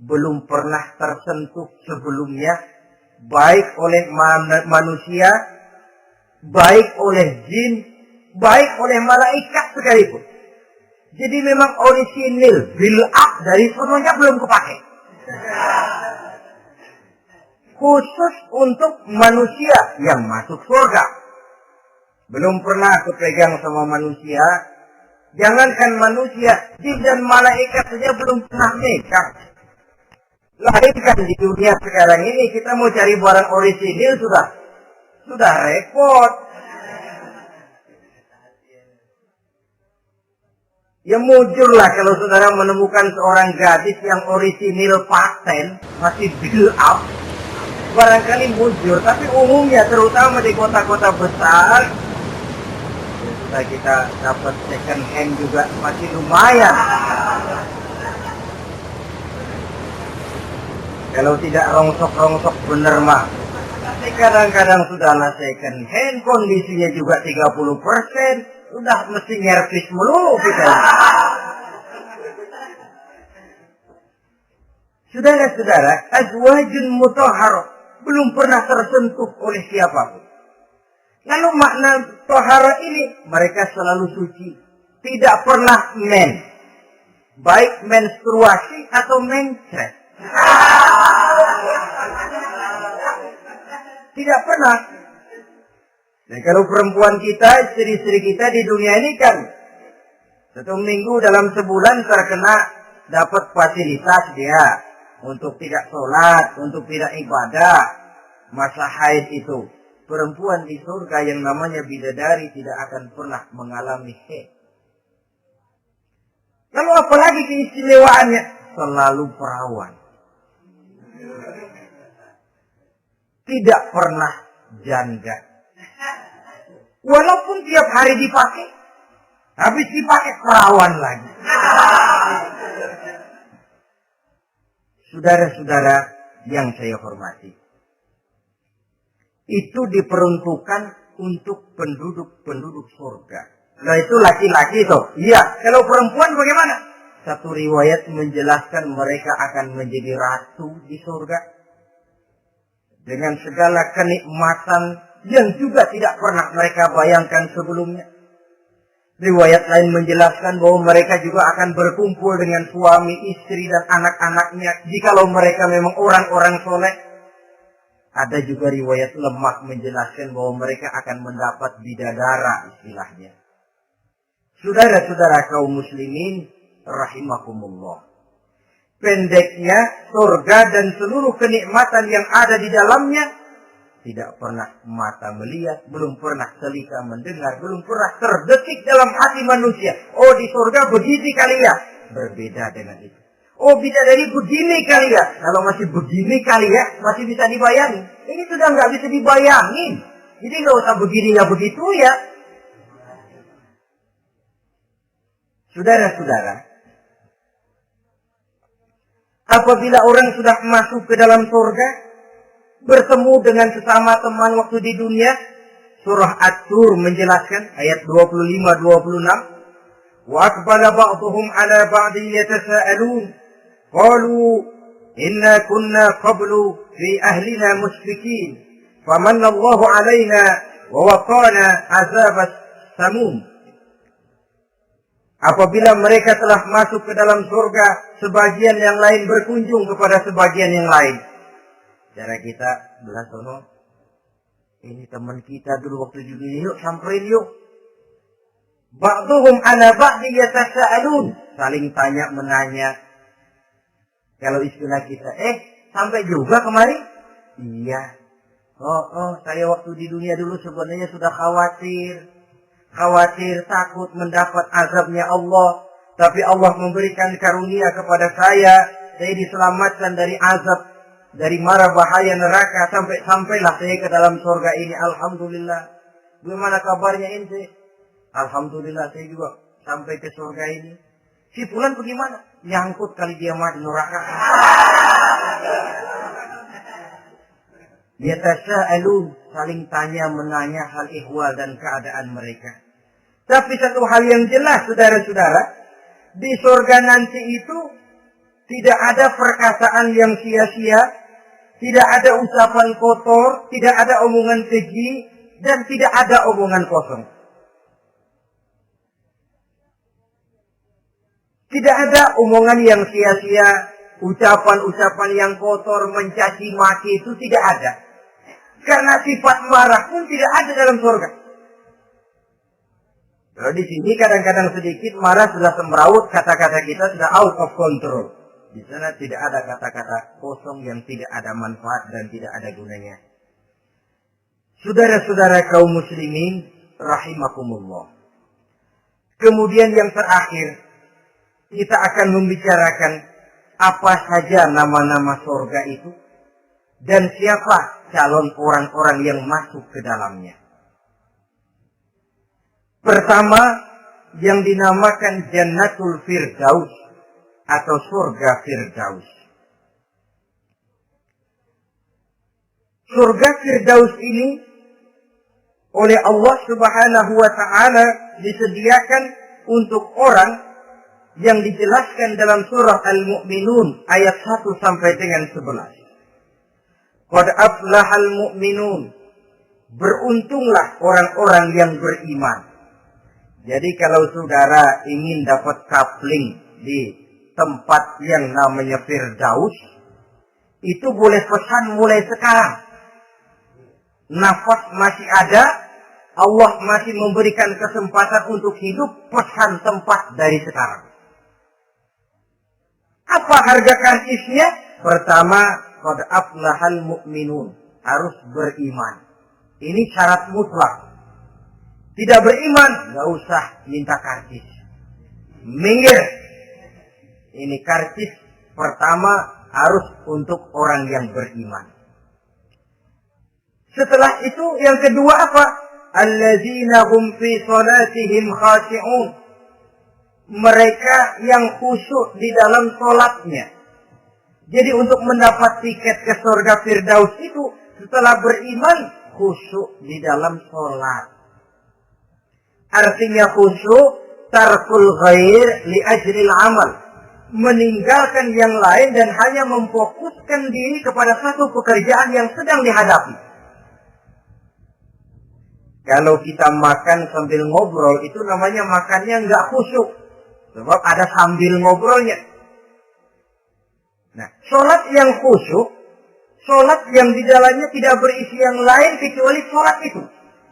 Belum pernah tersentuh sebelumnya, baik oleh manusia, baik oleh jin, baik oleh malaikat sekalipun. Jadi memang orisinil, build-up dari semuanya belum kepakai. Khusus untuk manusia yang masuk surga. Belum pernah kepegang sama manusia. Jangankan manusia, jin dan malaikat saja belum pernah megang. Lahirkan di dunia sekarang ini, kita mau cari barang orisinil sudah repot. Ya mujurlah kalau saudara menemukan seorang gadis yang orisinil paten, masih build up, barangkali mujur. Tapi umumnya terutama di kota-kota besar, sudah kita dapat second hand juga masih lumayan. Kalau tidak rongsok-rongsok bener mah. Tapi kadang-kadang sudahlah second hand, kondisinya juga 30%. Udah mesti nyervis melulu kita. Saudara-saudara, azwajun mutahharah belum pernah tersentuh oleh siapapun. Lalu makna tahara ini, mereka selalu suci. Tidak pernah men. Baik menstruasi atau mencret. Tidak pernah. Dan kalau perempuan kita, istri-istri kita di dunia ini kan 1 minggu dalam sebulan terkena dapat fasilitas dia untuk tidak sholat, untuk tidak ibadah, masa haid itu. Perempuan di surga yang namanya bidadari tidak akan pernah mengalami haid. Lalu apalagi keistimewaannya? Selalu perawan. Tidak pernah janda. Walaupun tiap hari dipakai, habis dipakai perawan lagi. Saudara-saudara yang saya hormati, itu diperuntukkan untuk penduduk-penduduk surga. Nah itu laki-laki itu. Iya, kalau perempuan bagaimana? Satu riwayat menjelaskan mereka akan menjadi ratu di surga. dengan segala kenikmatan yang juga tidak pernah mereka bayangkan sebelumnya. Riwayat lain menjelaskan bahwa mereka juga akan berkumpul dengan suami, istri, dan anak-anaknya jikalau mereka memang orang-orang soleh. Ada juga riwayat lemah menjelaskan bahwa mereka akan mendapat bidadara istilahnya. Saudara-saudara kaum muslimin rahimakumullah. Pendeknya surga dan seluruh kenikmatan yang ada di dalamnya tidak pernah mata melihat, belum pernah telinga mendengar, belum pernah terdetik dalam hati manusia. Oh, di surga begini kali ya. Berbeda dengan itu. Oh, bidadari begini kali ya. Kalau masih begini kali ya, masih bisa dibayangin. Ini sudah nggak bisa dibayangin. Jadi nggak usah begini ya begitu ya. Saudara-saudara, apabila orang sudah masuk ke dalam surga, bertemu dengan sesama teman waktu di dunia, surah At-Tur menjelaskan ayat 25-26, wa aqbala ba'dhum 'ala ba'din yatasaalun qalu inna kunna qablu fi ahlina musyrikin famanna Allahu 'alaina wa waqana 'adzabas samum. Apabila mereka telah masuk ke dalam surga, sebagian yang lain berkunjung kepada sebagian yang lain. Cara kita belah sono, ini teman kita dulu waktu di dunia, yuk samperin yuk. Ba'duhum ala ba'di yatasaalun, saling tanya menanya. Kalau istilah kita, sampai juga kemari? Iya. Saya waktu di dunia dulu sebenarnya sudah khawatir takut mendapat azabnya Allah, tapi Allah memberikan karunia kepada saya diselamatkan dari azab, dari mara bahaya neraka, sampailah saya ke dalam surga ini. Alhamdulillah. Bagaimana kabarnya ente? Alhamdulillah saya juga sampai ke surga ini. Si fulan bagaimana? Nyangkut kali dia mati neraka. Yatasaalun, saling tanya menanya hal ihwal dan keadaan mereka. Tapi satu hal yang jelas, saudara-saudara, di surga nanti itu tidak ada perkataan yang sia-sia, tidak ada ucapan kotor, tidak ada omongan keji, dan tidak ada omongan kosong. Tidak ada omongan yang sia-sia, ucapan-ucapan yang kotor, mencaci maki, itu tidak ada. Karena sifat marah pun tidak ada dalam surga. Kalau di sini kadang-kadang sedikit marah sudah semrawut, kata-kata kita sudah out of control. Di sana tidak ada kata-kata kosong yang tidak ada manfaat dan tidak ada gunanya. Saudara-saudara kaum muslimin rahimakumullah. Kemudian yang terakhir, kita akan membicarakan apa saja nama-nama surga itu dan siapa calon orang-orang yang masuk ke dalamnya. Pertama, yang dinamakan Jannatul Firdaus atau surga Firdaus. Surga Firdaus ini oleh Allah Subhanahu wa taala disediakan untuk orang yang dijelaskan dalam surah Al-Mu'minun ayat 1 sampai dengan 11. Qad aflahal mu'minun, beruntunglah orang-orang yang beriman. Jadi kalau saudara ingin dapat kapling di tempat yang namanya Firdaus, itu boleh pesan mulai sekarang. Nafas masih ada, Allah masih memberikan kesempatan untuk hidup, pesan tempat dari sekarang. Apa harga karcisnya? Pertama, qad aflahal mu'minun, harus beriman. Ini syarat mutlak. Tidak beriman, nggak usah minta karcis. Minggir. Ini karcis pertama harus untuk orang yang beriman. Setelah itu yang kedua apa? Allazina hum fi salatihim khashi'un. Mereka yang khusyuk di dalam salatnya. Jadi untuk mendapat tiket ke surga Firdaus itu setelah beriman khusyuk di dalam salat. Artinya khusyuk tarkul ghair li ajril amal. meninggalkan yang lain dan hanya memfokuskan diri kepada satu pekerjaan yang sedang dihadapi. Kalau kita makan sambil ngobrol, itu namanya makannya nggak khusyuk. Sebab ada sambil ngobrolnya. Nah, sholat yang khusyuk, sholat yang di dalamnya tidak berisi yang lain kecuali sholat itu.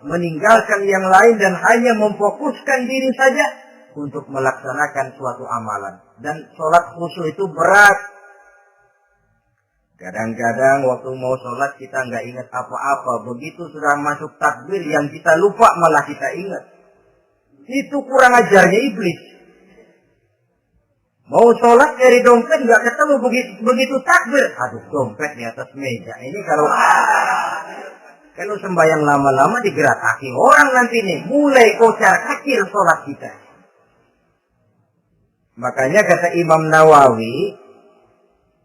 Meninggalkan yang lain dan hanya memfokuskan diri saja untuk melaksanakan suatu amalan. Dan sholat khusyuk itu berat. Kadang-kadang waktu mau sholat kita nggak ingat apa-apa. Begitu sudah masuk takbir yang kita lupa malah kita ingat. Itu kurang ajarnya iblis. Mau sholat dari dompet nggak ketemu, begitu takbir. Aduh, dompet di atas meja. Ini kalau sembahyang lama-lama digerakkan orang nanti nih. Mulai kocar kacir sholat kita. Makanya kata Imam Nawawi,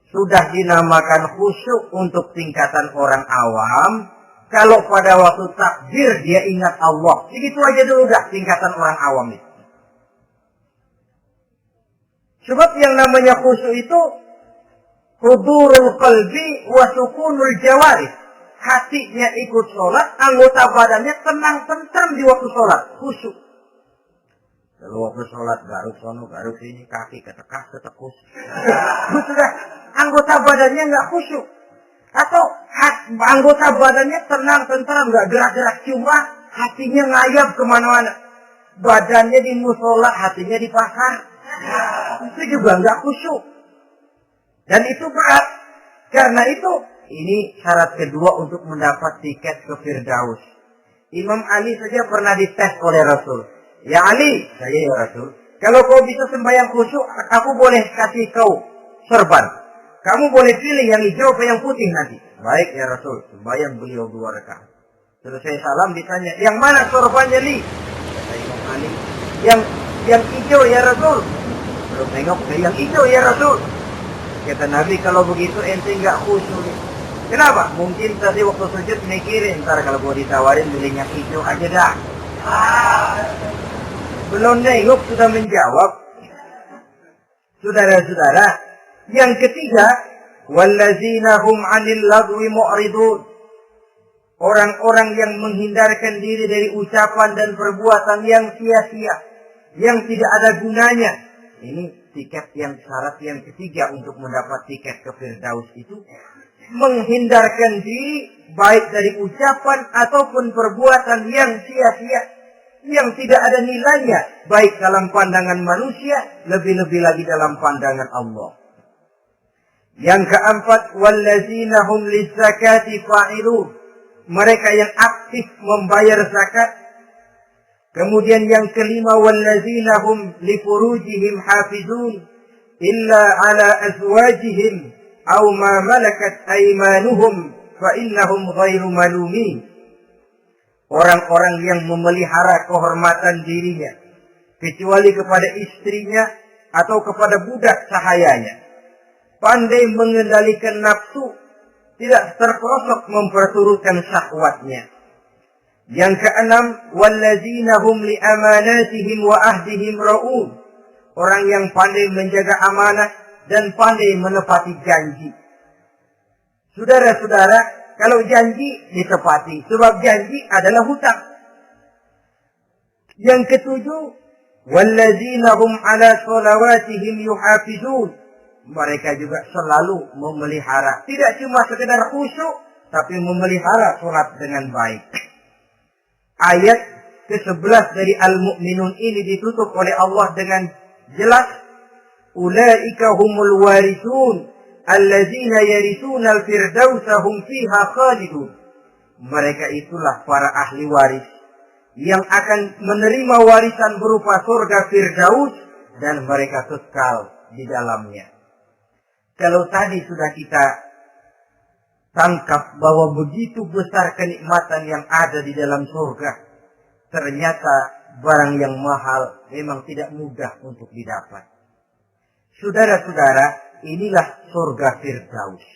sudah dinamakan khusyuk untuk tingkatan orang awam. Kalau pada waktu takbir dia ingat Allah. Segitu aja dulu dah tingkatan orang awam itu. Sebab yang namanya khusyuk itu hudurul qalbi wa sukunul jawarih. Hatinya ikut sholat, anggota badannya tenang tentram di waktu sholat. Khusyuk. Kalau waktu sholat garuk sono, garuk sini, kaki ketekak, ketekus. Sudah, anggota badannya nggak khusyuk. Atau anggota badannya tenang tentram, nggak gerak-gerak, cuma hatinya ngayap kemana-mana. Badannya di musola, hatinya di pasar. Itu juga nggak khusyuk. Dan itu berat. Karena itu, ini syarat kedua untuk mendapat tiket ke Firdaus. Imam Ali saja pernah dites oleh Rasul. Ya Ali, saya ya Rasul. Kalau kau bisa sembahyang khusyuk, aku boleh kasih kau sorban. Kamu boleh pilih yang hijau atau yang putih nanti. Baik ya Rasul, sembahyang beliau 2 rakaat. Selesai salam ditanya, yang mana sorbannya Li? Kata Imam Ali, yang hijau ya Rasul. Belum tengok, yang hijau ya Rasul. Kata Nabi, kalau begitu ente nggak khusyuk. Kenapa? Mungkin tadi waktu sujud mikirin, ntar kalau gua ditawarin belinya hijau aja dah. Belum nengok sudah menjawab. Saudara-saudara, yang ketiga, wallazina hum 'anil lagwi mu'ridun. Orang-orang yang menghindarkan diri dari ucapan dan perbuatan yang sia-sia, yang tidak ada gunanya. Ini tiket yang syarat yang ketiga untuk mendapat tiket ke Firdaus itu menghindarkan diri baik dari ucapan ataupun perbuatan yang sia-sia, yang tidak ada nilainya, baik dalam pandangan manusia, lebih-lebih lagi dalam pandangan Allah. Yang keempat, wallazina hum lizzakati fa'ilun. Mereka yang aktif membayar zakat. Kemudian yang kelima, wallazina hum lifurujihim hafizun illa ala azwajihim aw ma malakat aymanuhum fa innahum ghairu malumin. Orang-orang yang memelihara kehormatan dirinya kecuali kepada istrinya atau kepada budak sahayanya. Pandai mengendalikan nafsu, tidak terperosok memperturutkan syahwatnya. Yang keenam, wallazina hum li amanatihim wa ahdihim ra'un. Orang yang pandai menjaga amanah dan pandai menepati janji. Saudara-saudara, kalau janji ditepati, sebab janji adalah hutang. Yang ketujuh, wallazina hum ala sholawatihim yuhafizun. Mereka juga selalu memelihara, tidak cuma sekedar khusyuk, tapi memelihara sholat dengan baik. Ayat ke-11 dari Al-Mu'minun ini ditutup oleh Allah dengan jelas, ulaika humul warithun allazina yarithuna al-firdausa hum fiha khalidun. Mereka itulah para ahli waris yang akan menerima warisan berupa surga Firdaus dan mereka kekal di dalamnya. Kalau tadi sudah kita tangkap bahwa begitu besar kenikmatan yang ada di dalam surga, ternyata barang yang mahal memang tidak mudah untuk didapat. Saudara-saudara, inilah surga Firdaus.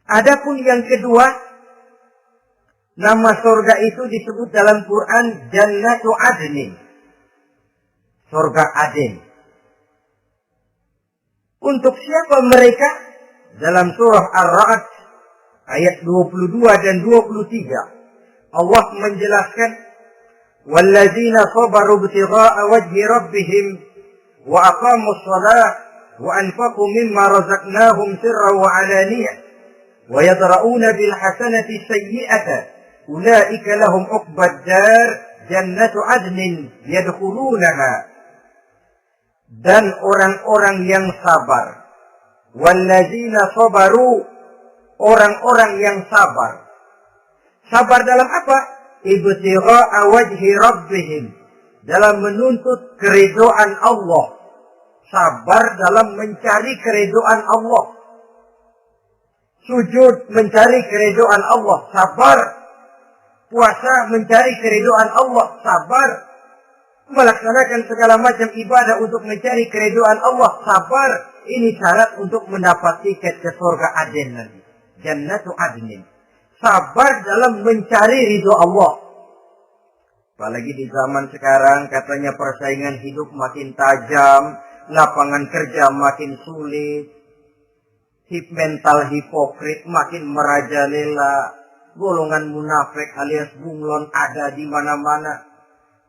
Adapun yang kedua, nama surga itu disebut dalam Quran Jannatu Adnin. Surga Aden. Untuk siapa mereka? Dalam surah Ar-Ra'd ayat 22 dan 23 Allah menjelaskan walladzina sabaru ibtigha'a wajhi rabbihim wa aqamus shalah wa anfaqu mimma razaqnahum sirran wa 'alaniyah wa yadra'una bil hasanati sayyi'ata ulaika lahum 'uqbad dar jannatu 'adnin yadkhulunaha. Dan orang-orang yang sabar, walladzina sabaru, orang-orang yang sabar. Sabar dalam apa? Ibtigha'a wajhi rabbihim, dalam menuntut keridhaan Allah. Sabar dalam mencari keridhaan Allah. Sujud mencari keridhaan Allah, sabar. Puasa mencari keridhaan Allah, sabar. Melaksanakan segala macam ibadah untuk mencari keridhaan Allah, sabar. Ini syarat untuk mendapat tiket ke surga Aden nanti. Jannatu Adnin. Sabar dalam mencari ridho Allah. Apalagi di zaman sekarang katanya persaingan hidup makin tajam, lapangan kerja makin sulit, mental hipokrit makin merajalela, golongan munafik alias bunglon ada di mana-mana.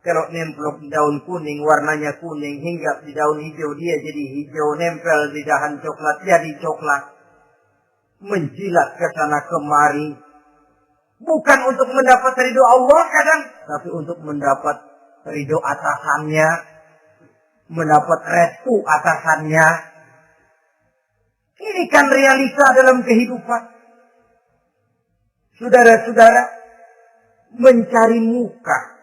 Kalau nemplok di daun kuning, warnanya kuning. Hingga di daun hijau, dia jadi hijau. Nempel di dahan coklat, jadi coklat. Menjilat ke sana kemari. Bukan untuk mendapat ridho Allah kadang. Tapi untuk mendapat ridho atasannya. Mendapat restu atasannya. Ini kan realita dalam kehidupan. Saudara-saudara, mencari muka.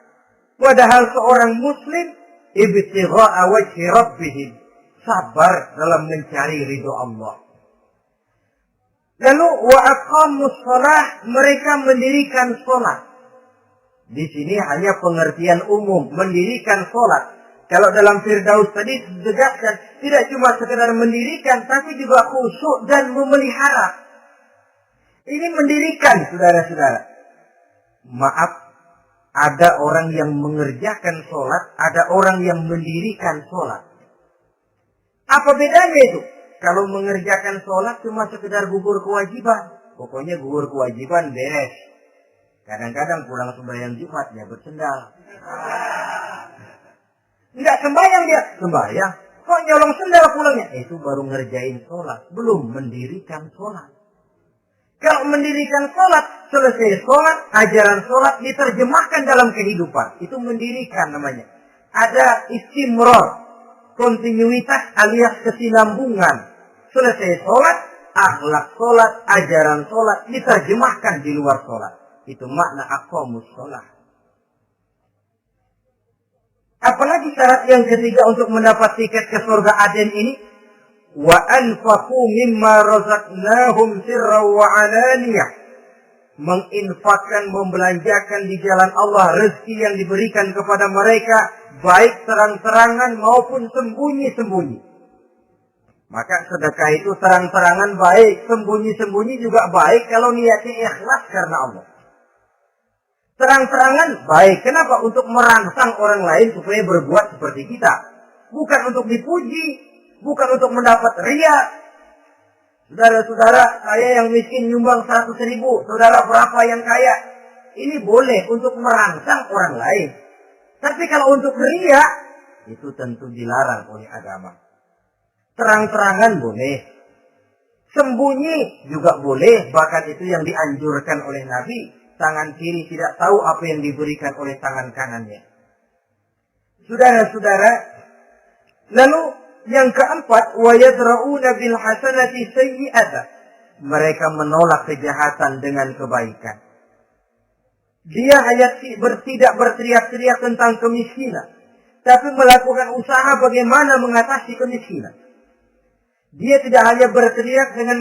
Padahal seorang muslim ibtigha'a wajhi rabbihim, sabar dalam mencari ridho Allah. Lalu wa aqamus shalah, mereka mendirikan salat. Di sini hanya pengertian umum, mendirikan salat. Kalau dalam Firdaus tadi ditegaskan tidak cuma sekedar mendirikan, tapi juga khusyuk dan memelihara. Ini mendirikan, saudara-saudara. Maaf, ada orang yang mengerjakan sholat, ada orang yang mendirikan sholat. Apa bedanya itu? Kalau mengerjakan sholat cuma sekedar gugur kewajiban. Pokoknya gugur kewajiban beres. Kadang-kadang pulang sembahyang Jumat dia bersendal. Enggak sembahyang dia. Sembahyang. Kok nyolong sendal pulangnya? Itu baru ngerjain sholat. Belum mendirikan sholat. Kalau mendirikan sholat, selesai sholat, ajaran sholat diterjemahkan dalam kehidupan. Itu mendirikan namanya. Ada istimror, kontinuitas alias kesinambungan. Selesai sholat, akhlak sholat, ajaran sholat diterjemahkan di luar sholat. Itu makna aqamus sholat. Apalagi syarat yang ketiga untuk mendapat tiket ke surga Aden ini? Wa anfaqu mimma razaqnahum sirran wa 'alaniyah. Menginfakkan, membelanjakan di jalan Allah rezeki yang diberikan kepada mereka, baik terang-terangan maupun sembunyi-sembunyi. Maka sedekah itu terang-terangan baik, sembunyi-sembunyi juga baik kalau niatnya ikhlas karena Allah. Terang-terangan baik. Kenapa? Untuk merangsang orang lain supaya berbuat seperti kita. Bukan untuk dipuji. Bukan untuk mendapat ria. Saudara-saudara, saya yang miskin nyumbang 100.000. Saudara berapa yang kaya? Ini boleh untuk merangsang orang lain. Tapi kalau untuk ria, itu tentu dilarang oleh agama. Terang-terangan boleh. Sembunyi juga boleh. Bahkan itu yang dianjurkan oleh Nabi. Tangan kiri tidak tahu apa yang diberikan oleh tangan kanannya. Saudara-saudara, lalu yang keempat, wa yadra'una bil hasanati sayyi'ata. Mereka menolak kejahatan dengan kebaikan. Dia hanya tidak berteriak-teriak tentang kemiskinan, tapi melakukan usaha bagaimana mengatasi kemiskinan. Dia tidak hanya berteriak dengan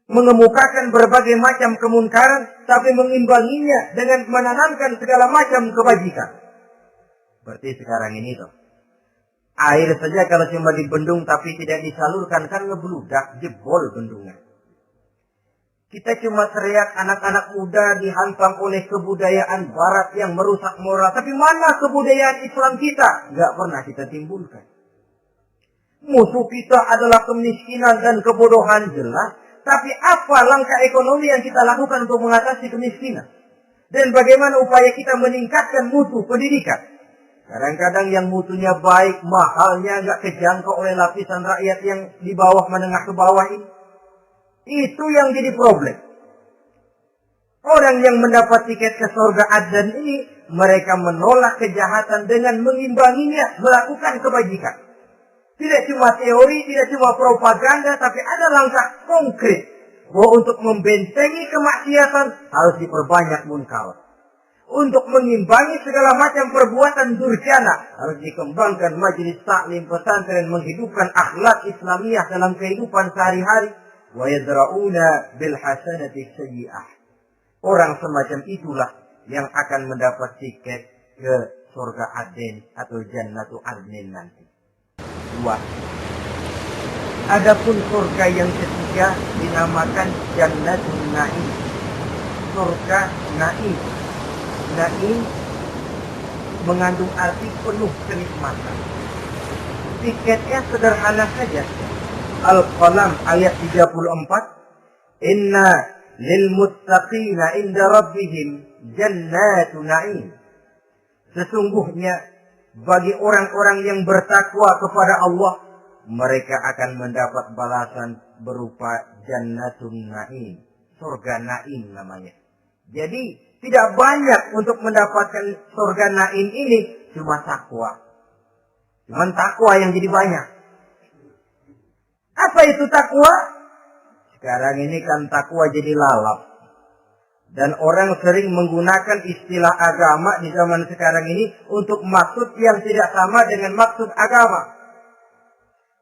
mengemukakan berbagai macam kemunkaran, tapi mengimbanginya dengan menanamkan segala macam kebajikan. Seperti sekarang ini tuh. Air saja kalau cuma dibendung tapi tidak disalurkan kan ngebludak, jebol bendungan. Kita cuma teriak anak-anak muda dihantam oleh kebudayaan barat yang merusak moral. Tapi mana kebudayaan Islam kita? Nggak pernah kita timbulkan. Musuh kita adalah kemiskinan dan kebodohan, jelas. Tapi apa langkah ekonomi yang kita lakukan untuk mengatasi kemiskinan? Dan bagaimana upaya kita meningkatkan mutu pendidikan? Kadang-kadang yang mutunya baik, mahalnya nggak kejangkau oleh lapisan rakyat yang di bawah, menengah ke bawah ini. Itu yang jadi problem. Orang yang mendapat tiket ke surga Aden ini, mereka menolak kejahatan dengan mengimbanginya, melakukan kebajikan. Tidak cuma teori, tidak cuma propaganda, tapi ada langkah konkret. Bahwa untuk membentengi kemaksiatan harus diperbanyak munkar. Untuk mengimbangi segala macam perbuatan durjana harus dikembangkan majelis taklim pesantren, menghidupkan akhlak Islamiyah dalam kehidupan sehari-hari. Wa yadra'una bil hasanati sayyi'ah. Orang semacam itulah yang akan mendapat tiket ke surga Aden atau Jannatu Adnin nanti. 2. Adapun surga yang ketiga dinamakan Jannatun Na'im. Surga Na'im. Na'im mengandung arti penuh kenikmatan. Tiketnya sederhana saja. Al-Qalam ayat 34. Inna lil muttaqina inda rabbihim jannatu na'im. Sesungguhnya bagi orang-orang yang bertakwa kepada Allah, mereka akan mendapat balasan berupa jannatun na'im. Surga na'im namanya. Jadi tidak banyak untuk mendapatkan surga na'im ini, cuma takwa. Cuma takwa yang jadi banyak. Apa itu takwa? Sekarang ini kan takwa jadi lalap. Dan orang sering menggunakan istilah agama di zaman sekarang ini untuk maksud yang tidak sama dengan maksud agama.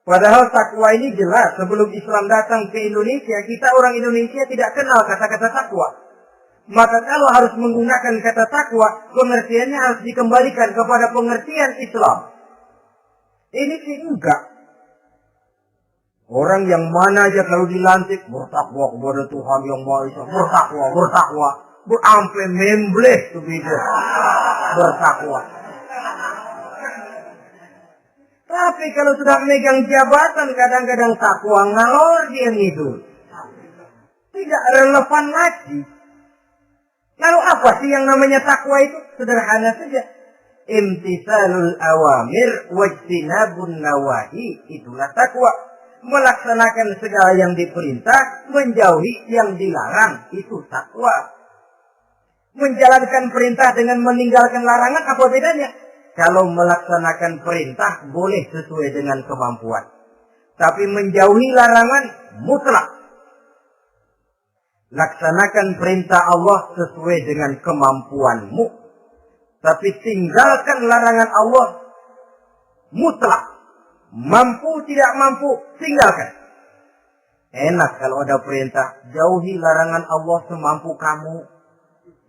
Padahal takwa ini jelas. Sebelum Islam datang ke Indonesia, kita orang Indonesia tidak kenal kata-kata takwa. Maka kalau harus menggunakan kata takwa, pengertiannya harus dikembalikan kepada pengertian Islam. Ini sih enggak. Orang yang mana aja kalau dilantik bertakwa kepada Tuhan yang Maha Esa, bertakwa, sampai membleh tuh beda. Bertakwa. Tapi kalau sudah megang jabatan, kadang-kadang takwa ngalor dia ngidul. Tidak relevan lagi. Lalu apa sih yang namanya takwa itu? Sederhana saja. Imtisalul awamir wajtinabun nawahi. Itulah takwa. Melaksanakan segala yang diperintah, menjauhi yang dilarang, itu takwa. Menjalankan perintah dengan meninggalkan larangan, apa bedanya? Kalau melaksanakan perintah boleh sesuai dengan kemampuan, tapi menjauhi larangan mutlak. Laksanakan perintah Allah sesuai dengan kemampuanmu, tapi tinggalkan larangan Allah mutlak. Mampu tidak mampu, tinggalkan. Enak kalau ada perintah, jauhi larangan Allah semampu kamu.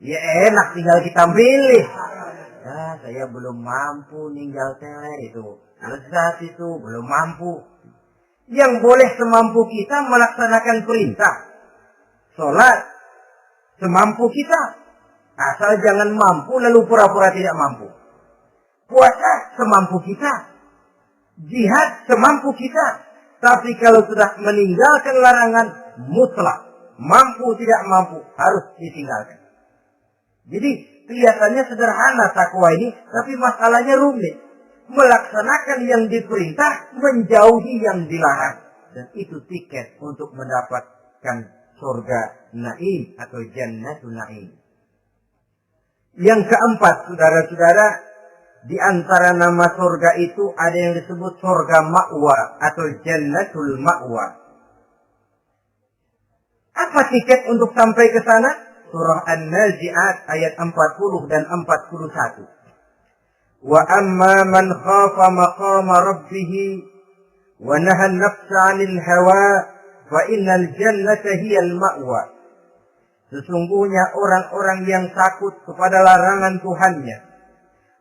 Ya enak, tinggal kita pilih. Ya, saya belum mampu ninggal teler itu. Lezat itu, belum mampu. Yang boleh semampu kita melaksanakan perintah. Sholat, semampu kita. Asal jangan mampu lalu pura-pura tidak mampu. Puasa, semampu kita. Jihad semampu kita. Tapi kalau sudah meninggalkan larangan mutlak, mampu tidak mampu, harus ditinggalkan. Jadi kelihatannya sederhana takwa ini, tapi masalahnya rumit. Melaksanakan yang diperintah, menjauhi yang dilarang. Dan itu tiket untuk mendapatkan surga Naim atau Jannatun Naim. Yang keempat, saudara-saudara, di antara nama surga itu ada yang disebut surga ma'wa atau Jannatul Ma'wa. Apa tiket untuk sampai ke sana? Surah An-Nazi'at ayat 40 dan 41. Wa amma man khafa maqama rabbih wa naha an-nafsa 'anil hawa fa innal jannata hiyal ma'wa. Sesungguhnya orang-orang yang takut kepada larangan Tuhannya,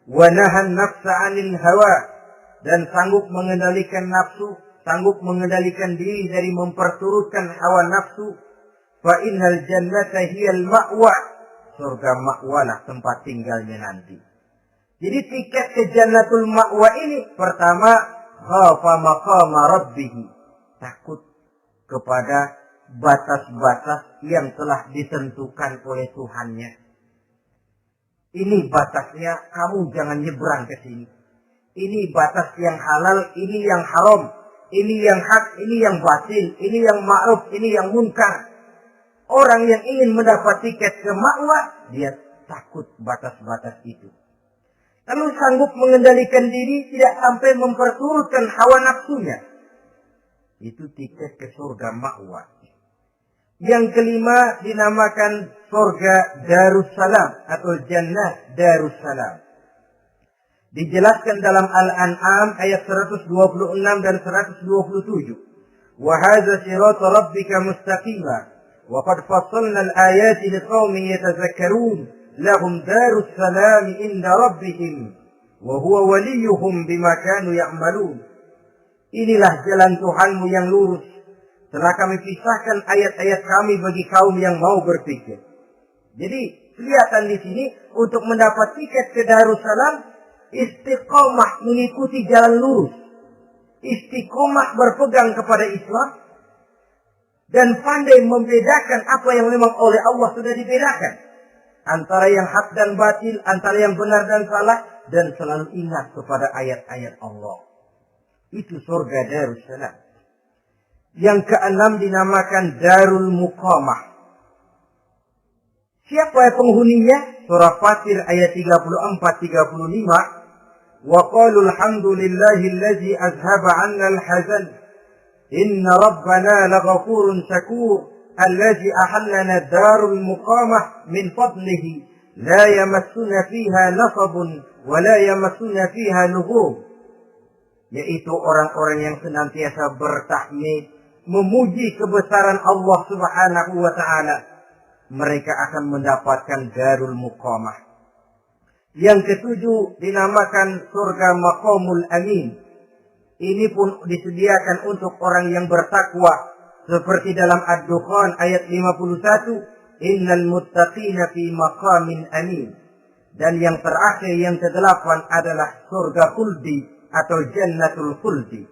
wa nahan nafsa 'anil hawa, dan sanggup mengendalikan nafsu, sanggup mengendalikan diri dari memperturutkan hawa nafsu, fa innal jannata hiyal ma'wa, surga ma'walah tempat tinggalnya nanti. Jadi tiket ke Jannatul Ma'wa ini, pertama khafa maqama rabbih, takut kepada batas-batas yang telah ditentukan oleh Tuhannya. Ini batasnya, kamu jangan nyebrang ke sini. Ini batas yang halal, ini yang haram, ini yang hak, ini yang batil, ini yang ma'ruf, ini yang munkar. Orang yang ingin mendapat tiket ke ma'wa, dia takut batas-batas itu. Lalu sanggup mengendalikan diri, tidak sampai memperturutkan hawa nafsunya. Itu tiket ke surga ma'wa. Yang kelima dinamakan surga Darussalam atau Jannah Darussalam. Dijelaskan dalam Al-An'am ayat 126 dan 127. Wa hadza siratu rabbika mustaqima wa qad fassalna al-ayati liqaumin yatazakkarun lahum darussalam inda rabbihim wa huwa waliyuhum bima kanu ya'malun. Inilah jalan Tuhanmu yang lurus. Telah kami pisahkan ayat-ayat kami bagi kaum yang mau berpikir. Jadi kelihatan di sini untuk mendapat tiket ke Darussalam, istiqomah mengikuti jalan lurus, istiqomah berpegang kepada Islam, dan pandai membedakan apa yang memang oleh Allah sudah dibedakan antara yang hak dan batil, antara yang benar dan salah, dan selalu ingat kepada ayat-ayat Allah. Itu surga Darussalam. Yang keenam dinamakan Darul Muqamah. Siapa penghuninya? Surah Fatir ayat 34-35. Wa qalu alhamdulillahi allazi azhaba 'anna al-hazan. Inna rabbana laghafurun syakur. Allazi ahallana darul muqamah min fadlihi. La yamassuna fiha nasabun wa la yamassuna fiha lughub. Yaitu orang-orang yang senantiasa bertahmid, memuji kebesaran Allah Subhanahu wa ta'ala. Mereka akan mendapatkan Darul Muqamah. Yang ketujuh dinamakan surga Maqamul Amin. Ini pun disediakan untuk orang yang bertakwa. Seperti dalam Ad-Dukhan ayat 51. Innal muttaqina fi maqamin amin. Dan yang terakhir, yang ke-8 adalah surga khuldi atau Jannatul Khuldi.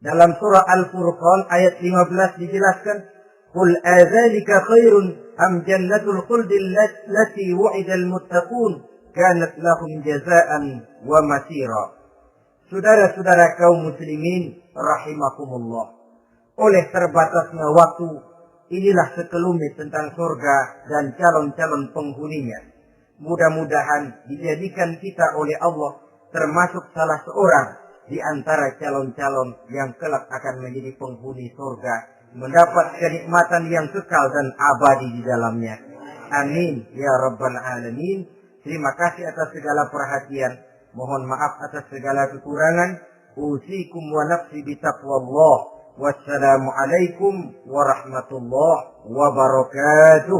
Dalam surah Al-Furqan ayat 15 dijelaskan, "Qul adzalika khairun am jannatul khuldi allati wu'idal muttaqun kanat lahum jazaa'an wa masira." Saudara-saudara kaum muslimin rahimakumullah. Oleh terbatasnya waktu, inilah sekelumit tentang surga dan calon-calon penghuninya. Mudah-mudahan dijadikan kita oleh Allah termasuk salah seorang di antara calon-calon yang kelak akan menjadi penghuni surga, mendapat kenikmatan yang kekal dan abadi di dalamnya. Amin ya rabbal alamin. Terima kasih atas segala perhatian. Mohon maaf atas segala kekurangan. Usikum wa nafsi bitaqwallah. Wassalamualaikum warahmatullahi wabarakatuh.